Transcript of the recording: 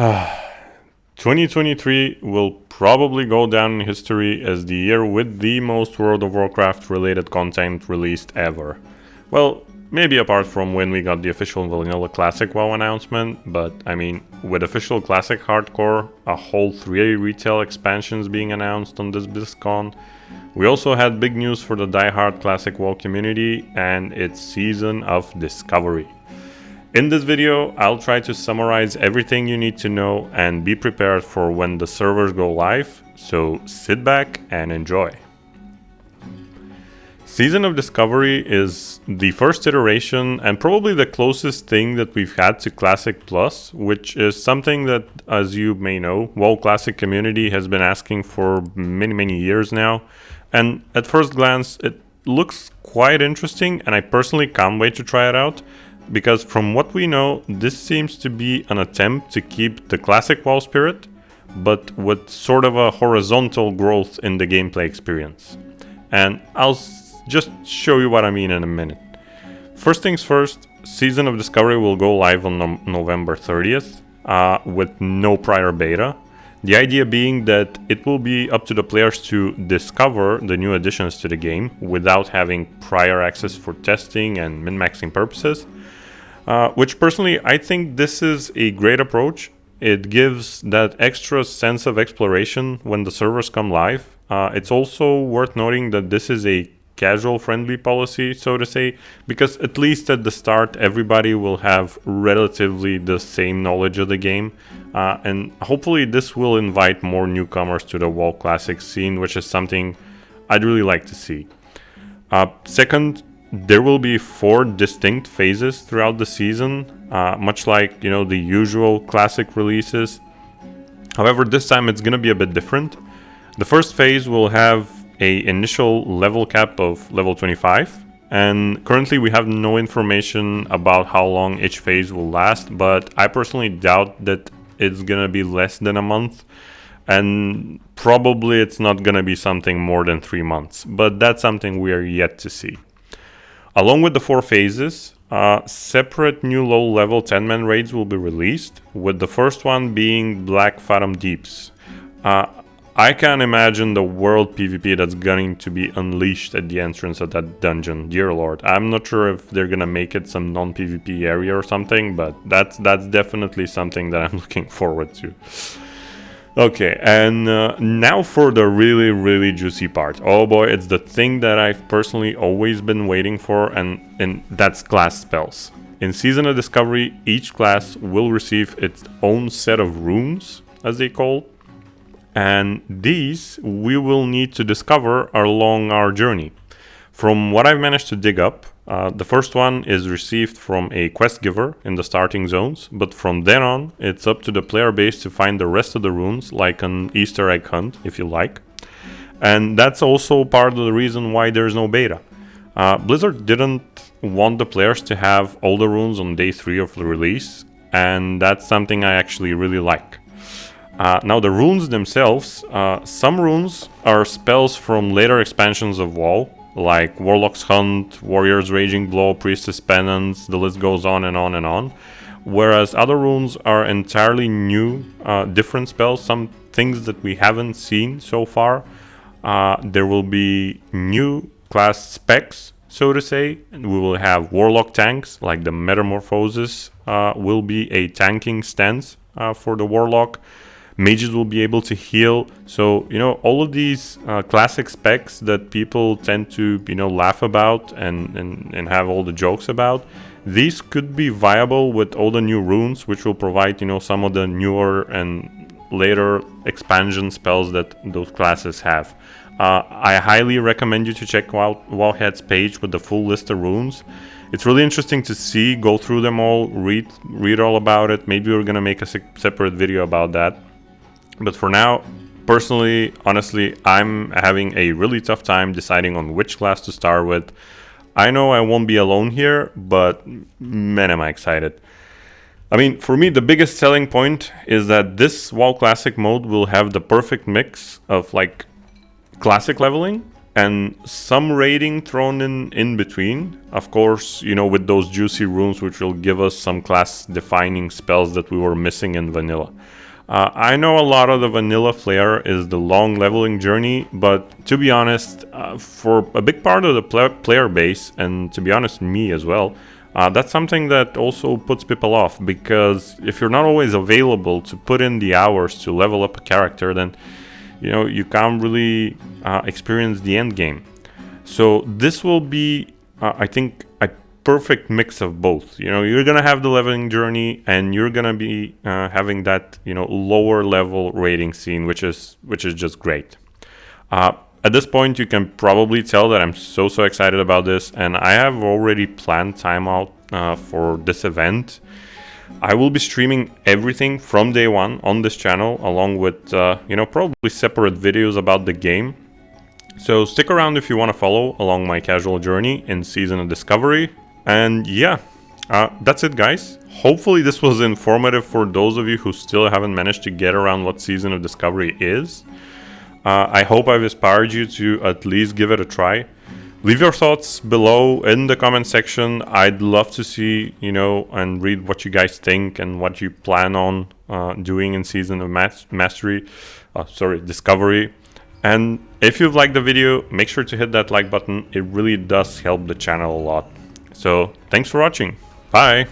2023 will probably go down in history as the year with the most World of Warcraft related content released ever. Well, maybe apart from when we got the official Vanilla Classic WoW announcement, but I mean, with official Classic Hardcore, a whole 3 retail expansions being announced on this BlizzCon, we also had big news for the diehard Classic WoW community and its season of discovery. In this video, I'll try to summarize everything you need to know and be prepared for when the servers go live, so sit back and enjoy. Season of Discovery is the first iteration and probably the closest thing that we've had to Classic Plus, which is something that, as you may know, WoW Classic community has been asking for many years now. And at first glance, it looks quite interesting and I personally can't wait to try it out. Because from what we know, this seems to be an attempt to keep the classic WoW spirit, but with sort of a horizontal growth in the gameplay experience. And I'll just show you what I mean in a minute. First things first, Season of Discovery will go live on November 30th with no prior beta. The idea being that it will be up to the players to discover the new additions to the game without having prior access for testing and min-maxing purposes. Which personally, I think this is a great approach. It gives that extra sense of exploration when the servers come live. It's also worth noting that this is a casual-friendly policy, so to say, because at least at the start, everybody will have relatively the same knowledge of the game. And hopefully this will invite more newcomers to the WoW Classic scene, which is something I'd really like to see. Second, there will be 4 distinct phases throughout the season, much like, the usual classic releases. However, this time it's going to be a bit different. The first phase will have an initial level cap of level 25, and currently we have no information about how long each phase will last, but I personally doubt that it's going to be less than a month, and probably it's not going to be something more than 3 months, but that's something we are yet to see. Along with the 4 phases, separate new low-level 10-man raids will be released, with the first one being Black Fathom Deeps. I can't imagine the world PvP that's going to be unleashed at the entrance of that dungeon, dear lord. I'm not sure if they're gonna make it some non-PvP area or something, but that's definitely something that I'm looking forward to. Okay, and now for the really juicy part. Oh boy, it's the thing that I've personally always been waiting for, and that's class spells. In Season of Discovery, each class will receive its own set of runes, as they call, and these we will need to discover along our journey. From what I've managed to dig up, the first one is received from a quest giver in the starting zones, but from then on, it's up to the player base to find the rest of the runes, like an Easter egg hunt, if you like. And that's also part of the reason why there's no beta. Blizzard didn't want the players to have all the runes on day 3 of the release, and that's something I actually really like. Now the runes themselves, some runes are spells from later expansions of WoW, like Warlock's Hunt, Warrior's Raging Blow, Priestess Penance, the list goes on and on and on. Whereas other runes are entirely new, different spells, some things that we haven't seen so far. There will be new class specs, so to say, and we will have Warlock tanks, like the Metamorphosis will be a tanking stance for the Warlock. Mages will be able to heal. So, all of these classic specs that people tend to, laugh about and have all the jokes about, these could be viable with all the new runes, which will provide, some of the newer and later expansion spells that those classes have. I highly recommend you to check out Wowhead's page with the full list of runes. It's really interesting to see, go through them all, read all about it. Maybe we're going to make a separate video about that. But for now, personally, honestly, I'm having a really tough time deciding on which class to start with. I know I won't be alone here, but man, am I excited. I mean, for me, the biggest selling point is that this WoW Classic mode will have the perfect mix of, classic leveling, and some raiding thrown in between. Of course, you know, with those juicy runes, which will give us some class-defining spells that we were missing in vanilla. I know a lot of the vanilla flair is the long leveling journey, but to be honest, for a big part of the player base, and to be honest, me as well, that's something that also puts people off, because if you're not always available to put in the hours to level up a character, then you know you can't really experience the end game. So this will be, I think, a perfect mix of both. You know, you're gonna have the leveling journey, and you're gonna be having that, you know, lower level rating scene, which is just great. At this point, you can probably tell that I'm so excited about this, and I have already planned time out for this event. I will be streaming everything from day one on this channel, along with you know, probably separate videos about the game. So stick around if you want to follow along my casual journey in Season of Discovery. And yeah, that's it, guys. Hopefully this was informative for those of you who still haven't managed to get around what Season of Discovery is. I hope I've inspired you to at least give it a try. Leave your thoughts below in the comment section. I'd love to see, you know, and read what you guys think and what you plan on doing in Season of Discovery. And if you've liked the video, make sure to hit that like button. It really does help the channel a lot. So thanks for watching. Bye.